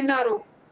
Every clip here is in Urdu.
NRO,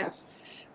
F,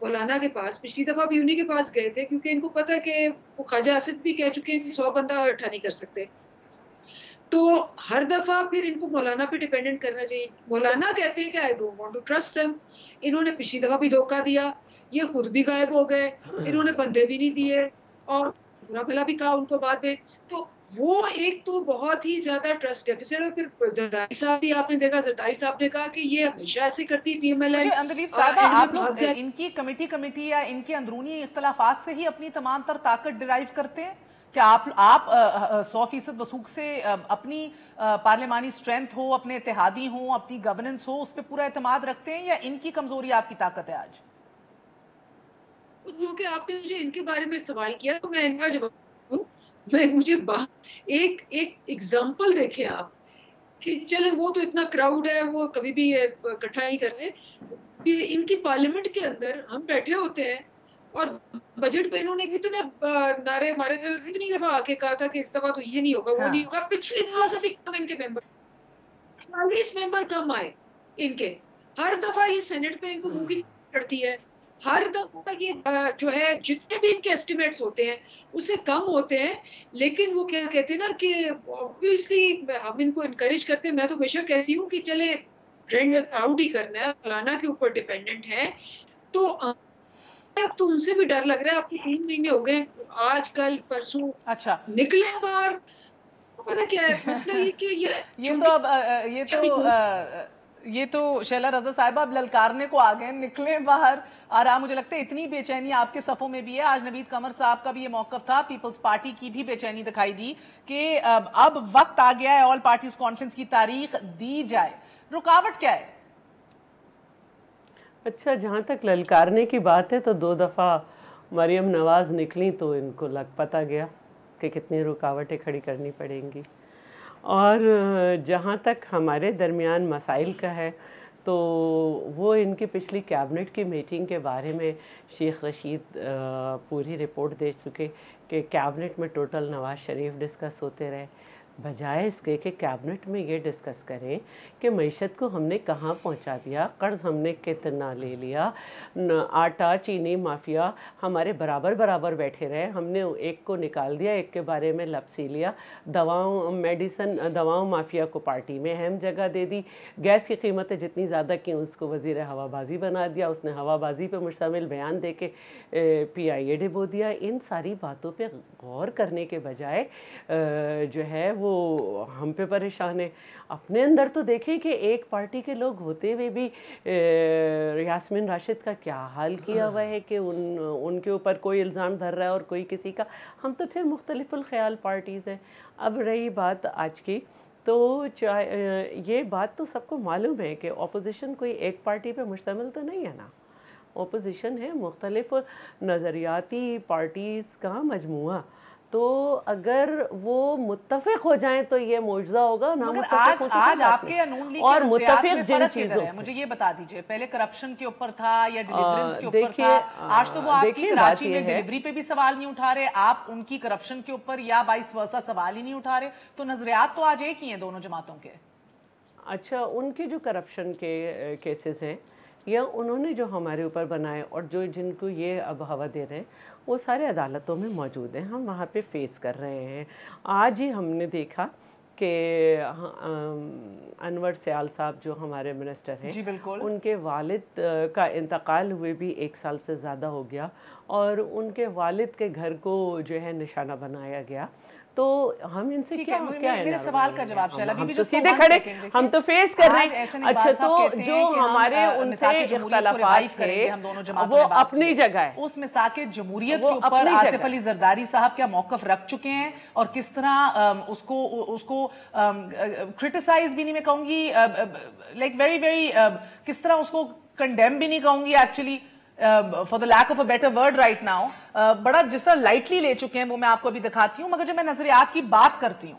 مولانا کے پاس، پچھلی دفعہ بھی انہی کے پاس گئے تھے، کیونکہ ان کو پتا ہے کہ وہ خواجہ اسد بھی کہہ چکے ہیں کہ 100 بندہ اٹھا نہیں کر سکتے. تو ہر دفعہ پھر ان کو مولانا پہ ڈیپینڈنٹ کرنا چاہیے. مولانا کہتے ہیں کہ I don't want to trust them. انہوں نے پچھلی دفعہ بھی دھوکہ دیا، یہ خود بھی غائب ہو گئے، انہوں نے بندے بھی نہیں دیے اور برا بھلا بھی کہا ان کو بعد میں. تو وہ ایک تو بہت ہی زیادہ ٹرسٹ ڈیفیسٹ ہے. پھر زرداری صاحب بھی آپ نے دیکھا، زرداری صاحب نے کہا کہ یہ ہمیشہ ایسے کرتی ہے PML. مجھے اندلیب صاحبہ، آپ لوگ ان کی کمیٹی یا ان کے اندرونی اختلافات سے ہی اپنی تمام تر طاقت ڈرائیو کرتے ہیں؟ کیا آپ 100% وثوق سے اپنی پارلیمانی سٹرینتھ ہو، اپنے اتحادی ہوں، اپنی گورننس ہو، اس پہ پورا اعتماد رکھتے ہیں، یا ان کی کمزوری آپ کی طاقت ہے آج؟ کیونکہ آپ نے مجھے ان کے بارے میں سوال کیا تو میں ان کا جواب دوں. مجھے ایک ایگزامپل دیکھیں آپ کہ چلیں وہ تو اتنا کراؤڈ ہے، وہ کبھی بھی اکٹھا نہیں کرتے. ان کی پارلیمنٹ کے اندر ہم بیٹھے ہوتے ہیں اور بجٹ پہ انہوں نے اتنے نعرے مارے تھے، اتنی دفعہ آ کے کہا تھا کہ اس دفعہ تو یہ نہیں ہوگا، وہ نہیں ہوگا. پچھلی دفعہ سے بھی کم ان کے ممبر 40 ممبر کم آئے ان کے. ہر دفعہ یہ سینٹ پہ ان کو بھوکی چڑھتی ہے. ہر دفعہ یہ جو ہے جتنے بھی ان کے ایسٹیمیٹس ہوتے ہیں اس سے کم ہوتے ہیں. لیکن وہ کیا کہتے ہیں نا کہ obviously ہم ان کو انکریج کرتے ہیں. میں تو ہمیشہ کہتی ہوں کہ چلے ٹرینڈ آؤٹ ہی کرنا ہے، فلانا کے اوپر ڈیپینڈنٹ ہے. تو اب تو ان سے بھی ڈر لگ رہا ہے. آپ کو 3 مہینے ہو گئے، آج کل پرسوں اچھا نکلے باہر. پتا کیا ہے مسئلہ، یہ کہ یہ تو شیلا رضا صاحبہ اب للکارنے کو آ گئے، نکلے باہر. اور مجھے لگتا ہے اتنی بے چینی آپ کے صفوں میں بھی ہے. آج نوید قمر صاحب کا بھی یہ موقف تھا، پیپلز پارٹی کی بھی بے چینی دکھائی دی کہ اب وقت آ گیا ہے آل پارٹیز کانفرنس کی تاریخ دی جائے. رکاوٹ کیا ہے؟ اچھا، جہاں تک للکارنے کی بات ہے تو 2 دفعہ مریم نواز نکلی تو ان کو پتہ گیا کہ کتنی رکاوٹیں کھڑی کرنی پڑیں گی. اور جہاں تک ہمارے درمیان مسائل کا ہے تو وہ ان کی پچھلی کیبنٹ کی میٹنگ کے بارے میں شیخ رشید پوری رپورٹ دے چکے کہ کیبنٹ میں ٹوٹل نواز شریف ڈسکس ہوتے رہے، بجائے اس کے کہ کیبنٹ میں یہ ڈسکس کریں کہ معیشت کو ہم نے کہاں پہنچا دیا، قرض ہم نے کتنا لے لیا، آٹا چینی مافیا ہمارے برابر بیٹھے رہے، ہم نے ایک کو نکال دیا، ایک کے بارے میں لپسی لیا، دواؤں مافیا کو پارٹی میں اہم جگہ دے دی، گیس کی قیمتیں جتنی زیادہ کی اس کو وزیر ہوا بازی بنا دیا، اس نے ہوا بازی پہ مشتمل بیان دے کے PIA ڈبو دیا. ان ساری باتوں پہ غور کرنے کے بجائے جو ہے وہ ہم پہ پریشان ہے. اپنے اندر تو دیکھیں کہ ایک پارٹی کے لوگ ہوتے ہوئے بھی یاسمین راشد کا کیا حال کیا ہوا ہے کہ ان کے اوپر کوئی الزام دھر رہا ہے اور کوئی کسی کا. ہم تو پھر مختلف الخیال پارٹیز ہیں. اب رہی بات آج کی، تو یہ بات تو سب کو معلوم ہے کہ اپوزیشن کوئی ایک پارٹی پہ مشتمل تو نہیں ہے نا. اپوزیشن ہے مختلف نظریاتی پارٹیز کا مجموعہ. تو اگر وہ متفق ہو جائیں تو یہ معجزہ ہوگا. مگر آج آپ کے نون لیگ اور کے متفق جن چیزوں مجھے یہ بتا دیجئے، پہلے کرپشن کے اوپر تھا یا ڈیلیورنس کے اوپر تھا، آج تو وہ آپ کی کراچی میں ڈیلیوری پہ بھی سوال نہیں اٹھا رہے، آپ ان کی کرپشن کے اوپر یا وائس ورسا سوال ہی نہیں اٹھا رہے. تو نظریات تو آج ایک ہی ہیں دونوں جماعتوں کے. اچھا، ان کے جو کرپشن کے کیسز ہیں یا انہوں نے جو ہمارے اوپر بنائے اور جن کو یہ اب ہوا دے رہے ہیں وہ سارے عدالتوں میں موجود ہیں، ہم وہاں پہ فیس کر رہے ہیں. آج ہی ہم نے دیکھا کہ انور سیال صاحب جو ہمارے منسٹر ہیں، ان کے والد کا انتقال ہوئے بھی 1 سال سے زیادہ ہو گیا اور ان کے والد کے گھر کو جو ہے نشانہ بنایا گیا. تو ہم ان سے کیا میرے سوال کا جواب شیلا بی بی جو سیدھے کھڑے ہم تو فیس کر رہے ہیں. اچھا، تو جو ہمارے ان سے اختلافات ہیں وہ اپنی جگہ ہے. اس مساق جمہوریت کے اوپر آصف علی زرداری صاحب کیا موقف رکھ چکے ہیں اور کس طرح اس کو کرٹیسائز بھی نہیں میں کہوں گی، لائک ویری کس طرح اس کو کنڈیم بھی نہیں کہوں گی actually for the lack of a better word right now، بڑا جس طرح لائٹلی لے چکے ہیں وہ میں آپ کو ابھی دکھاتی ہوں. مگر جب میں نظریات کی بات کرتی ہوں،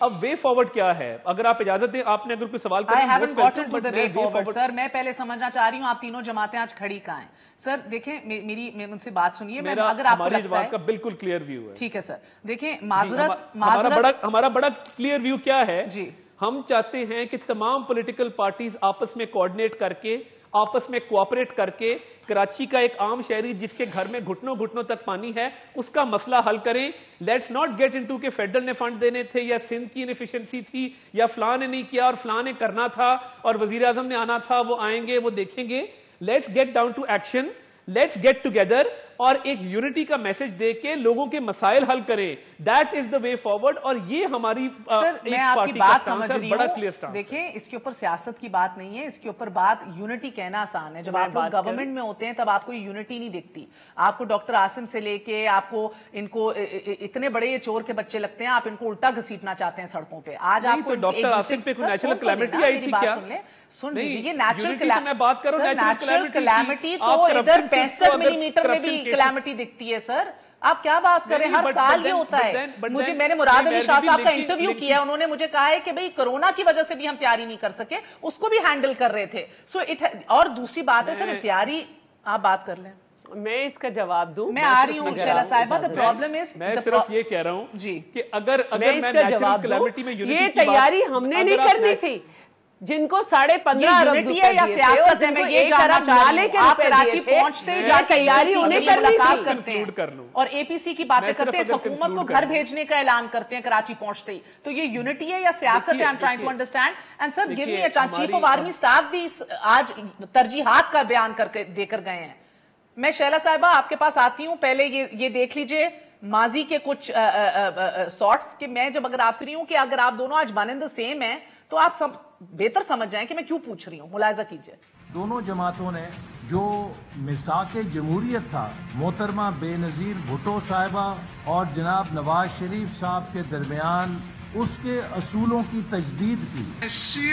اب وے فارورڈ کیا ہے؟ اگر آپ اجازت دیں، آپ نے اگر کوئی سوال I haven't gotten to the way forward. سر میں پہلے سمجھنا چاہ رہی ہوں آپ تینوں جماعتیں آج کھڑی کہاں ہیں. سر دیکھیں میری ان سے بات سنیے، اگر آپ کو لگتا ہے کا بالکل کلیئر ویو ہے. ٹھیک ہے سر. دیکھیں معذرت ہمارا بڑا کلیئر ویو کیا ہے جی. ہم چاہتے ہیں کہ تمام پولیٹیکل پارٹیز آپس میں کوآرڈینیٹ کر کے، آپس میں کوآپریٹ کر کے کراچی کا ایک عام شہری جس کے گھر میں گھٹنوں گھٹنوں تک پانی ہے اس کا مسئلہ حل کریں. لیٹس ناٹ گیٹ انٹو کہ فیڈرل نے فنڈ دینے تھے یا سندھ کی انفیشنسی تھی یا فلاں نے نہیں کیا اور فلاں نے کرنا تھا اور وزیر اعظم نے آنا تھا، وہ آئیں گے وہ دیکھیں گے. Let's get down to action, let's get together اور ایک یونٹی کا میسج دے کے لوگوں کے مسائل حل کریں. That is the way forward. اور یہ ہماری میں آپ کی بات سمجھ رہی ہوں. دیکھیں اس کے اوپر سیاست کی بات نہیں ہے، اس کے اوپر بات یونٹی کہنا آسان ہے. جب آپ لوگ گورنمنٹ میں ہوتے ہیں تب آپ کو یونٹی نہیں دیکھتی. آپ کو ڈاکٹر عاصم سے لے کے آپ کو ان کو اتنے بڑے یہ چور کے بچے لگتے ہیں، آپ ان کو الٹا گھسیٹنا چاہتے ہیں سڑکوں پہ. آج آپ کو ڈاکٹر عاصم پہ کوئی نیچرل کلیمٹی آئی تھی کیا؟ سن لیجیے، یہ نیچرل کلیمٹی تو ادھر 65 ملی میٹر میں بھی کلیمٹی دکھتی ہے. سر آپ کیا بات کریں، ہر سال یہ ہوتا ہے. میں نے مراد علی شاہ صاحب کا انٹرویو کیا، انہوں نے مجھے کہا ہے کہ بھئی کرونا کی وجہ سے بھی ہم تیاری نہیں کر سکے، اس کو بھی ہینڈل کر رہے تھے. اور دوسری بات ہے سر تیاری، آپ بات کر لیں. میں اس کا جواب دوں. میں آ رہی ہوں شیلا صاحبہ. the problem is میں صرف یہ کہہ رہا ہوں جی کہ اگر میں نیچرل کلیمٹی میں یونٹی یہ تیاری ہم نے نہیں کرنی تھی. جن کو 15.5 ارب روپے ہے یا سیاست ہے، میں یہ جاننا چاہ رہی ہوں. آپ کراچی پہنچتے ہی جا تیاری انہیں ملاقات کرتے ہیں اور اے پی سی کی باتیں کرتے ہیں، حکومت کو گھر بھیجنے کا اعلان کرتے ہیں کراچی پہنچتے ہی. تو یہ یونٹی ہے یا سیاست ہے؟ I'm trying to understand. And sir, give me a chance. Chief of army staff بھی آج ترجیحات کا بیان دے کر گئے ہیں. میں شیلا صاحبہ آپ کے پاس آتی ہوں. پہلے یہ دیکھ لیجئے ماضی کے کچھ سارٹس کہ میں جب اگر آپ سے رہی ہوں کہ اگر آپ دونوں آج ون ان دا سیم ہیں تو آپ سب بہتر سمجھ جائیں کہ میں کیوں پوچھ رہی ہوں. ملاحظہ کیجئے. دونوں جماعتوں نے جو میثاق جمہوریت تھا محترمہ بے نظیر بھٹو صاحبہ اور جناب نواز شریف صاحب کے درمیان اس کے اصولوں کی تجدید کی، سی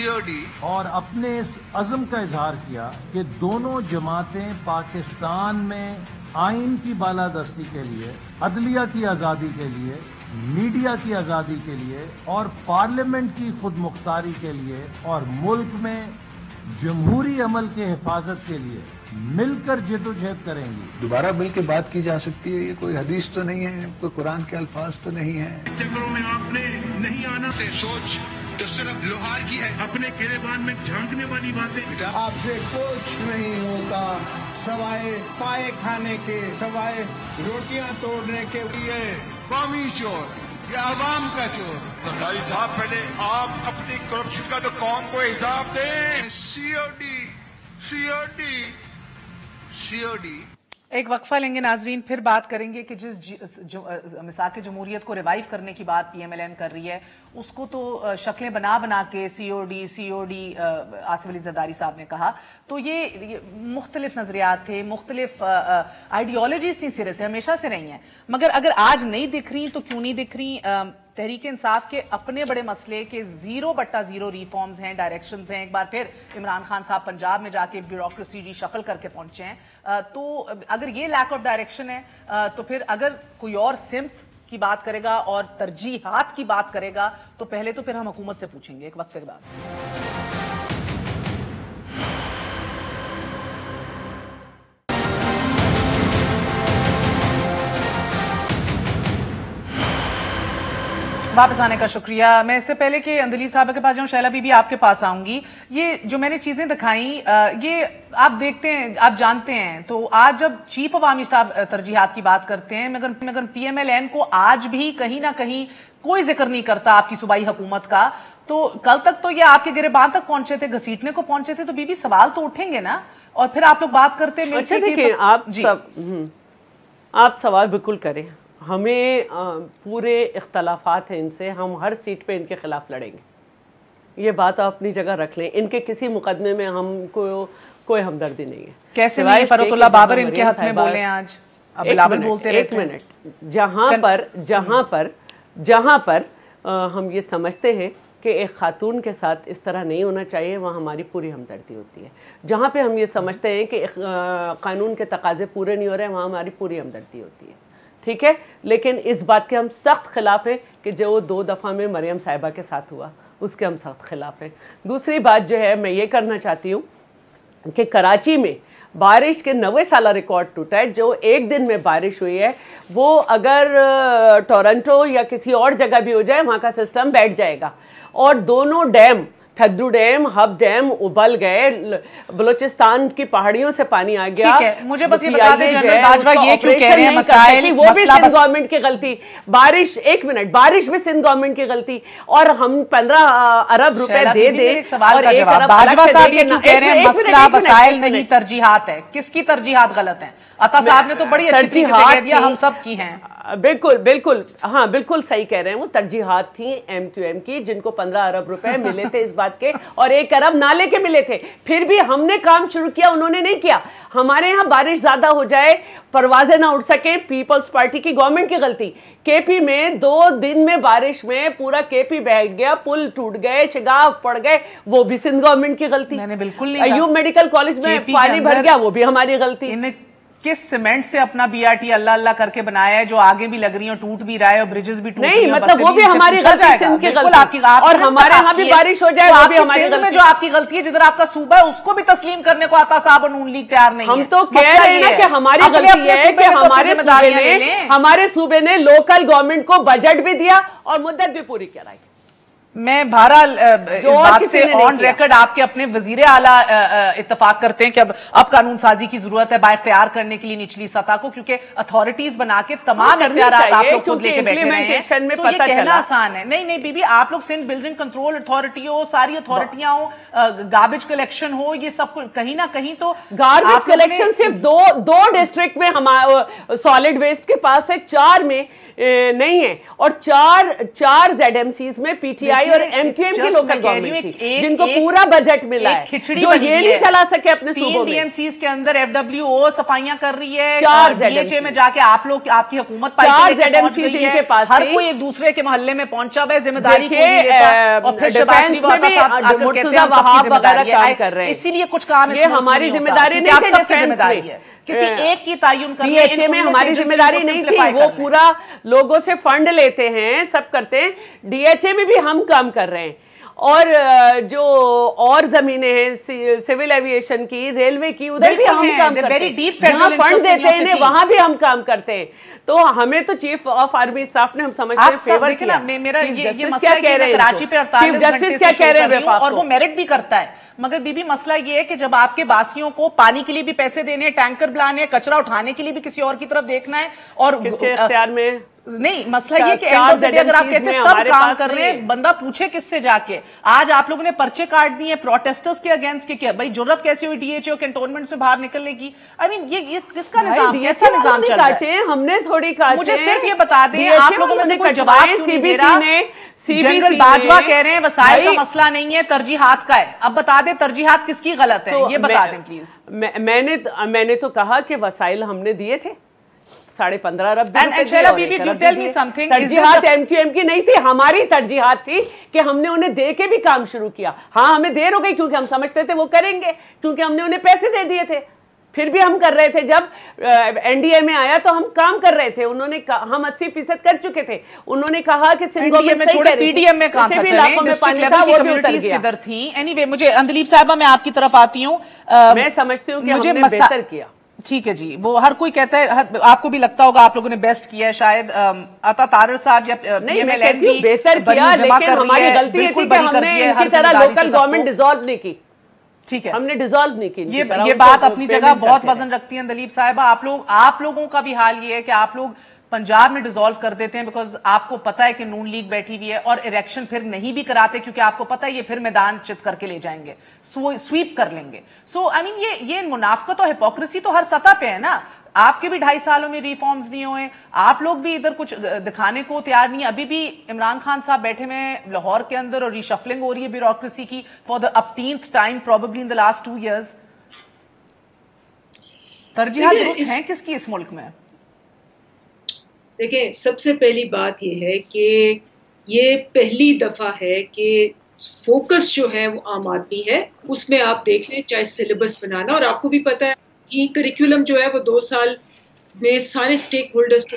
او ڈی اور اپنے اس عزم کا اظہار کیا کہ دونوں جماعتیں پاکستان میں آئین کی بالادستی کے لیے، عدلیہ کی آزادی کے لیے، میڈیا کی آزادی کے لیے اور پارلیمنٹ کی خود مختاری کے لیے اور ملک میں جمہوری عمل کے حفاظت کے لیے مل کر جدوجہد کریں گی. دوبارہ مل کے بات کی جا سکتی ہے. یہ کوئی حدیث تو نہیں ہے، کوئی قرآن کے الفاظ تو نہیں ہیں. چکروں میں آپ نے نہیں آنا. سوچ تو صرف لوہار کی ہے، اپنے گریبان میں جھانکنے والی باتیں. آپ سے کچھ نہیں ہوتا سوائے پائے کھانے کے، سوائے روٹیاں توڑنے کے. یہ قومی چور، یہ عوام کا چور. سرداری صاحب پہلے آپ اپنی کرپشن کا تو قوم کو حساب دیں. سی او ڈی. ایک وقفہ لیں گے ناظرین، پھر بات کریں گے کہ جس میثاق جمہوریت کو ریوائیو کرنے کی بات پی ایم ایل این کر رہی ہے اس کو تو شکلیں بنا کے سی او ڈی آصف علی زرداری صاحب نے کہا. تو یہ مختلف نظریات تھے، مختلف آئیڈیالوجیز تھیں، سرے سے ہمیشہ سے رہی ہیں. مگر اگر آج نہیں دکھ رہی تو کیوں نہیں دکھ رہی؟ تحریک انصاف کے اپنے بڑے مسئلے کے 0/0 ریفارمز ہیں، ڈائریکشنز ہیں. ایک بار پھر عمران خان صاحب پنجاب میں جا کے بیوروکریسی ری شفل کر کے پہنچے ہیں. تو اگر یہ لیک آف ڈائریکشن ہے تو پھر اگر کوئی اور سمت کی بات کرے گا اور ترجیحات کی بات کرے گا تو پہلے تو پھر ہم حکومت سے پوچھیں گے. ایک وقفے کے بعد واپس آنے کا شکریہ. میں اس سے پہلے کہ اندلیب صاحبہ کے پاس جاؤں، شیلا بی بی آپ کے پاس آؤں گی. یہ جو میں نے چیزیں دکھائیں یہ آپ دیکھتے ہیں، آپ جانتے ہیں. تو آج جب چیف آف آرمی اسٹاف ترجیحات کی بات کرتے ہیں مگر پی ایم ایل این کو آج بھی کہیں نہ کہیں کوئی ذکر نہیں کرتا آپ کی صوبائی حکومت کا. تو کل تک تو یہ آپ کے گریبان تک پہنچے تھے، گھسیٹنے کو پہنچے تھے. تو بی بی سوال تو اٹھیں گے نا. اور پھر آپ لوگ بات کرتے ہیں. اچھا دیکھیں آپ سوال بالکل کریں. ہمیں پورے اختلافات ہیں ان سے، ہم ہر سیٹ پہ ان کے خلاف لڑیں گے. یہ بات آپ اپنی جگہ رکھ لیں. ان کے کسی مقدمے میں ہم کو کوئی ہمدردی نہیں ہے. کیسے نہیں فرات اللہ بابر ان کے حق میں بولیں آج؟ اب بلاول بولتے رہتے ہیں. ایک منٹ. جہاں پر ہم یہ سمجھتے ہیں کہ ایک خاتون کے ساتھ اس طرح نہیں ہونا چاہیے، وہاں ہماری پوری ہمدردی ہوتی ہے. جہاں پہ ہم یہ سمجھتے ہیں کہ قانون کے تقاضے پورے نہیں ہو رہے ہیں، وہاں ہماری پوری ہمدردی ہوتی ہے. ٹھیک ہے, لیکن اس بات کے ہم سخت خلاف ہیں کہ جو 2 دفعہ میں مریم صاحبہ کے ساتھ ہوا اس کے ہم سخت خلاف ہیں. دوسری بات جو ہے میں یہ کرنا چاہتی ہوں کہ کراچی میں بارش کے 90 سالہ ریکارڈ ٹوٹا ہے. جو ایک دن میں بارش ہوئی ہے وہ اگر ٹورنٹو یا کسی اور جگہ بھی ہو جائے وہاں کا سسٹم بیٹھ جائے گا. اور دونوں ڈیم, تھدو ڈیم, ہب ڈیم ابل گئے, بلوچستان کی پہاڑیوں سے پانی آ گیا. ٹھیک ہے, مجھے بس یہ بتا دیں جنرل باجوہ یہ کیوں کہہ رہے ہیں مسائل, وہ بھی سندھ گورنمنٹ کی غلطی. بارش, ایک منٹ, بارش بھی سندھ گورنمنٹ کی غلطی. اور ہم 15 ارب روپے دے دیں. سوال کا جواب, باجوہ صاحب یہ کیوں کہہ رہے ہیں مسئلہ وسائل نہیں ترجیحات ہے؟ کس کی ترجیحات غلط ہیں؟ عطا صاحب نے تو بڑی اچھی طریقے سے کہہ دیا ہم سب کی ہیں. بالکل بالکل, ہاں بالکل صحیح کہہ رہے ہیں. وہ ترجیحات تھیں ایم کیو ایم کی جن کو 15 ارب روپے ملے تھے اس بات کے, اور 1 ارب نالے کے ملے تھے. پھر بھی ہم نے کام شروع کیا, انہوں نے نہیں کیا. ہمارے یہاں بارش زیادہ ہو جائے, پروازیں نہ اڑ سکیں, پیپلز پارٹی کی گورنمنٹ کی غلطی. کے پی میں 2 دن میں بارش میں پورا کے پی بیٹھ گیا, پل ٹوٹ گئے, شگاف پڑ گئے, وہ بھی سندھ گورنمنٹ کی غلطی. میں نے بالکل نہیں کہا. ایوب میڈیکل کالج میں پانی بھر گیا, وہ بھی ہماری غلطی. کس سیمنٹ سے اپنا بی آر ٹی اللہ اللہ کر کے بنایا ہے جو آگے بھی لگ رہی ہیں, ٹوٹ بھی رہا ہے, اور بریجز بھی ٹوٹ رہی ہیں. نہیں مطلب وہ بھی ہماری غلطی, سندھ کی غلطی. اور ہمارے ہاں بھی بارش ہو جائے وہ بھی ہماری غلطی. میں جو آپ کی غلطی ہے, جدھر آپ کا صوبہ ہے اس کو بھی تسلیم کرنے کو عطا صاحب اور نون لیگ تیار نہیں ہے. ہم تو کہہ رہے ہیں نا کہ ہماری غلطی ہے کہ ہمارے صوبے نے لوکل گورنمنٹ کو بجٹ بھی دیا اور مدت بھی پوری کرائی. میں بہرحال اس بات سے آن ریکارڈ آپ کے اپنے وزیر اعلیٰ اتفاق کرتے ہیں کہ اب قانون سازی کی ضرورت ہے با اختیار کرنے کے لیے نچلی سطح کو, کیونکہ اتھارٹیز بنا کے تمام اختیارات آپ لوگ خود لے کے بیٹھے رہے ہیں. تو یہ کہنا آسان ہے. نہیں بی بی, آپ لوگ سندھ بلڈنگ کنٹرول اتھارٹی ہو, ساری اتھارٹیاں ہو, گاربیج کلیکشن ہو, یہ سب کہیں نہ کہیں تو گاربیج کلیکشن صرف 2 ڈسٹرکٹ میں سالڈ ویسٹ کے پاس ہے, 4 میں نہیں ہے, اور 4 زیڈ ایم سیز میں پی ٹی آئی اور ایم کیو ایم کی لوکل گورنمنٹ تھی جن کو پورا بجٹ ملا ہے, جو یہ نہیں چلا سکے اپنے صوبوں میں. ڈی ایم سیز کے اندر ایف ڈبلیو او صفائیاں کر رہی ہے, ڈی ایچ اے میں جا کے آپ لوگ, آپ کی حکومت 4 زیڈ ایم سیز ان کے پاس, ہر کوئی ایک دوسرے کے محلے میں پہنچا ہے, ذمہ داری کو نہیں لیتا, اور پھر شباشری والا صاحب آ کر کہتے ہیں وہاب وغیرہ کام کر رہے ہیں. اسی لیے کچھ کام یہ ہماری ذمہ داری نہیں تھی, ڈیفینس میں کسی ایک کی تعین کرنا. ڈی ایچ اے میں ہماری ذمہ داری نہیں تھی, وہ پورا لوگوں سے فنڈ لیتے ہیں, سب کرتے ہیں. ڈی ایچ اے میں بھی ہم کام کر رہے ہیں, اور جو اور زمینیں ہیں سول ایویشن کی, ریلوے کی, ادھر بھی ہم کام کرتے ہیں. جہاں فنڈ دیتے ہیں وہاں بھی ہم کام کرتے ہیں. تو ہمیں تو چیف آف آرمی اسٹاف نے ہم سمجھتے ہیں فیور کیا. چیف جسٹس کیا کہہ رہے ہیں, اور وہ میرٹ بھی کرتا ہے. مگر بی بی مسئلہ یہ ہے کہ جب آپ کے باسیوں کو پانی کے لیے بھی پیسے دینے, ٹینکر بلانے, کچرا اٹھانے کے لیے بھی کسی اور کی طرف دیکھنا ہے, اور کس کے اختیار میں نہیں. مسئلہ یہ کہ اگر آپ کہتے ہیں سب کام کر رہے ہیں, بندہ پوچھے کس سے جا کے. آج آپ لوگوں نے پرچے کاٹ دیے پروٹیسٹرز کے اگینسٹ کے, کیا بھائی جرت کیسی ہوئی ڈی ایچ او کنٹونمنٹ سے باہر نکلنے کی؟ آئی مین یہ کس کا نظام, کیسا نظام چل رہا ہے؟ ہم نے تھوڑی کاٹے. مجھے صرف یہ بتا دیں, آپ لوگوں میں سے کوئی جواب کیوں نہیں دے رہا؟ جنرل باجوہ کہہ رہے ہیں وسائل کا مسئلہ نہیں ہے, ترجیحات کا ہے. اب بتا دیں ترجیحات کس کی غلط ہے, یہ بتا دیں پلیز. میں نے تو کہا کہ وسائل ہم نے دیے تھے, 15.5 ارب. ترجیحات ایم کیو ایم کی نہیں تھی, ہماری ترجیحات تھی کہ ہم نے انہیں دے کے بھی کام شروع کیا. ہاں ہمیں دیر ہو گئی کیونکہ ہم سمجھتے تھے وہ کریں گے, کیونکہ ہم نے انہیں پیسے دے دیے تھے. پھر بھی ہم کر رہے تھے. جب این ڈی اے میں آیا تو ہم کام کر رہے تھے. انہوں نے ہم 80% کر چکے تھے. انہوں نے کہا کہ سندھ گورنمنٹ صحیح کر رہی تھی, پی ڈی ایم میں کام تھا, ڈسٹرکٹ لیول کی کمیونٹیز کدھر تھیں. اینی وے, مجھے اندلیب صاحبہ میں آپ کی طرف آتی ہوں. میں سمجھتی ہوں کہ ہم نے بہتر کیا. ٹھیک ہے جی, وہ ہر کوئی کہتا ہے, آپ کو بھی لگتا ہوگا آپ لوگوں نے بیسٹ کیا ہے شاید. عطا طارر صاحب یا نہیں, میں کہتی ہوں بہتر کیا, لیکن ہماری غلطی ہے کہ ہم نے ان کی طرح لوکل گورنمنٹ ڈیزالو نہیں کی. ٹھیک ہے, ہم نے ڈیزالو نہیں کی. یہ بات اپنی جگہ بہت وزن رکھتی ہے اندلیب صاحبہ. آپ لوگوں کا بھی حال یہ ہے کہ آپ لوگ پنجاب میں ڈیزالو کر دیتے ہیں بیکاز آپ کو پتا ہے کہ نون لیگ بیٹھی ہوئی ہے, اور الیکشن پھر نہیں بھی کراتے کیونکہ آپ کو پتا ہے یہ پھر میدان چت کر کے لے جائیں گے, سویپ کر لیں گے. سو آئی مین یہ منافقت اور ہپوکریسی تو ہر سطح پہ ہے نا. آپ کے بھی 2.5 سالوں میں ریفارمز نہیں ہوئے, آپ لوگ بھی ادھر کچھ دکھانے کو تیار نہیں. ابھی بھی عمران خان صاحب بیٹھے میں لاہور کے اندر, اور ریشفلنگ ہو رہی ہے بیوروکریسی کی for the 18th time probably in the last 2 years. ترجیحات درست ہیں کس کی اس ملک میں؟ دیکھیں, سب سے پہلی بات یہ ہے کہ یہ پہلی دفعہ ہے کہ فوکس جو ہے وہ عام آدمی ہے. اس میں آپ دیکھ لیں, چاہے سلیبس بنانا, اور آپ کو بھی پتا ہے کہ کریکولم جو ہے وہ 2 سال میں سارے سٹیک ہولڈرز کو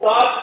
7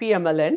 PMLN,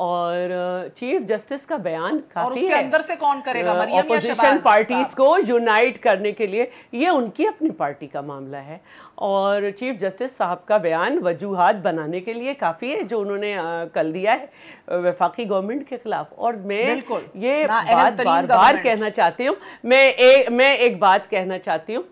اور چیف جسٹس کا بیان اور کافی اس کے ہے اندر سے کون کرے گا؟ مریم یا اپوزیشن شہباز پارٹیز صاحب؟ کو یونائٹ کرنے کے لیے، یہ ان کی اپنی پارٹی کا معاملہ ہے، اور چیف جسٹس صاحب کا بیان وجوہات بنانے کے لیے کافی ہے جو انہوں نے کل دیا ہے وفاقی گورنمنٹ کے خلاف. اور میں یہ بات بار بار کہنا چاہتی ہوں، میں ایک بات کہنا چاہتی ہوں،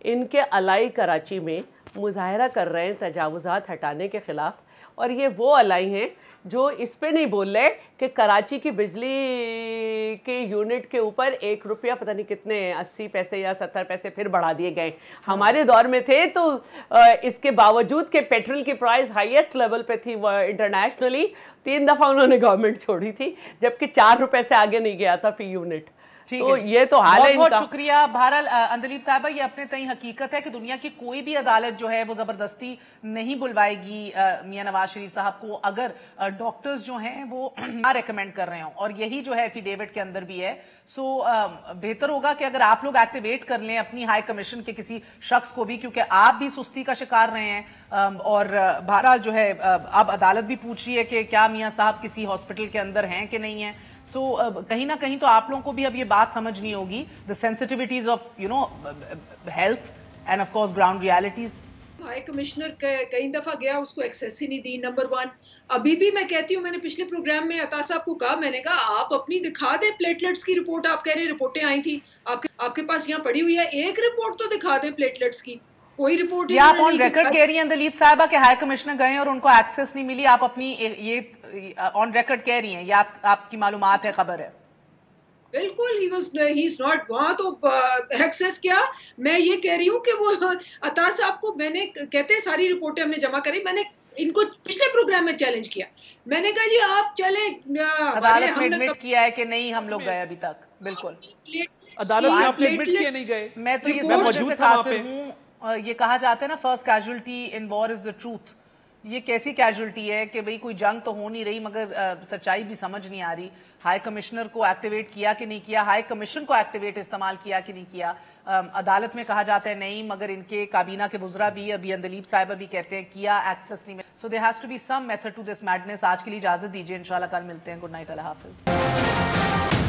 ان کے الائی کراچی میں مظاہرہ کر رہے ہیں تجاوزات ہٹانے کے خلاف، اور یہ وہ الائی ہیں جو اس پہ نہیں بول رہے کہ کراچی کی بجلی کے یونٹ کے اوپر 1 روپیہ پتہ نہیں کتنے 80 پیسے یا 70 پیسے پھر بڑھا دیے گئے. ہمارے دور میں تھے تو اس کے باوجود کہ پیٹرول کی پرائز ہائیسٹ لیول پہ تھی انٹرنیشنلی، 3 دفعہ انہوں نے گورنمنٹ چھوڑی تھی، جبکہ 4 روپے سے آگے نہیں گیا تھا فی یونٹ. تو یہ تو حال ہے ان کا. بہت شکریہ. بہرحال اندلیب صاحبہ، یہ اپنے تئیں حقیقت ہے کہ دنیا کی کوئی بھی عدالت جو ہے وہ زبردستی نہیں بلوائے گی میاں نواز شریف صاحب کو اگر ڈاکٹرز جو ہیں وہ نہ ریکمینڈ کر رہے ہوں، اور یہی جو ہے ایفیڈیوٹ کے اندر بھی ہے. سو بہتر ہوگا کہ اگر آپ لوگ ایکٹیویٹ کر لیں اپنی ہائی کمیشن کے کسی شخص کو بھی، کیونکہ آپ بھی سستی کا شکار رہے ہیں، اور بہرحال جو ہے اب عدالت بھی پوچھ رہی ہے کہ کیا میاں صاحب کسی ہاسپٹل کے اندر ہیں کہ نہیں ہیں. سو کہیں نہ کہیں تو آپ لوگوں کو بھی اب یہ بات سمجھنی ہوگی، the sensitivities of health and of course ground realities. High commissioner کئی دفعہ گیا، اس کو ایکسیس ہی نہیں دی. نمبر 1 ابھی بھی میں کہتی ہوں، میں نے پچھلے پروگرام میں عطا صاحب کو کہا، میں نے کہا آپ اپنی دکھا دیں پلیٹلیٹس کی رپورٹ. آپ کہہ رہے رپورٹیں آئی تھی، آپ کے پاس یہاں پڑی ہوئی ہے، ایک رپورٹ تو دکھا دیں پلیٹلیٹس کی. کوئی رپورٹ یا آپ آن ریکارڈ کہہ رہی ہیں دلیپ صاحبہ کہ ہائی کمشنر گئے اور ان کو ایکسیس نہیں ملی، آپ اپنی یہ آن ریکارڈ کہہ رہی ہیں یا آپ کی معلومات ہے، خبر ہے؟ بالکل ہی از ناٹ. وہاں تو ایکسیس کیا، میں یہ کہہ رہی ہوں کہ وہ عطا صاحب کو میں نے کہتے ہیں ساری رپورٹیں ہم نے جمع کری. میں نے ان کو پچھلے پروگرام میں چیلنج کیا، میں نے کہا جی آپ چلیں. عدالت میں ایڈمٹ کیا ہے کہ نہیں ہم لوگ گئے ابھی تک. بالکل عدالت میں آپ نے ایڈمٹ کیا نہیں گئے. میں تو یہ سمجھنے سے قاصر ہوں. یہ کہا جاتا ہے نا first casualty in war is the truth. یہ کیسی کیجولٹی ہے کہ بھئی کوئی جنگ تو ہو نہیں رہی مگر سچائی بھی سمجھ نہیں آ رہی. ہائی کمشنر کو ایکٹیویٹ کیا کہ نہیں کیا، ہائی کمیشن کو ایکٹیویٹ استعمال کیا کہ نہیں کیا. عدالت میں کہا جاتا ہے نہیں، مگر ان کے کابینہ کے وزراء بھی، ابھی اندلیب صاحبہ بھی کہتے ہیں کیا، ایکسس نہیں. So there has to be some method to this madness. آج کے لیے اجازت دیجیے، انشاءاللہ کل ملتے ہیں. گڈ نائٹ، اللہ حافظ.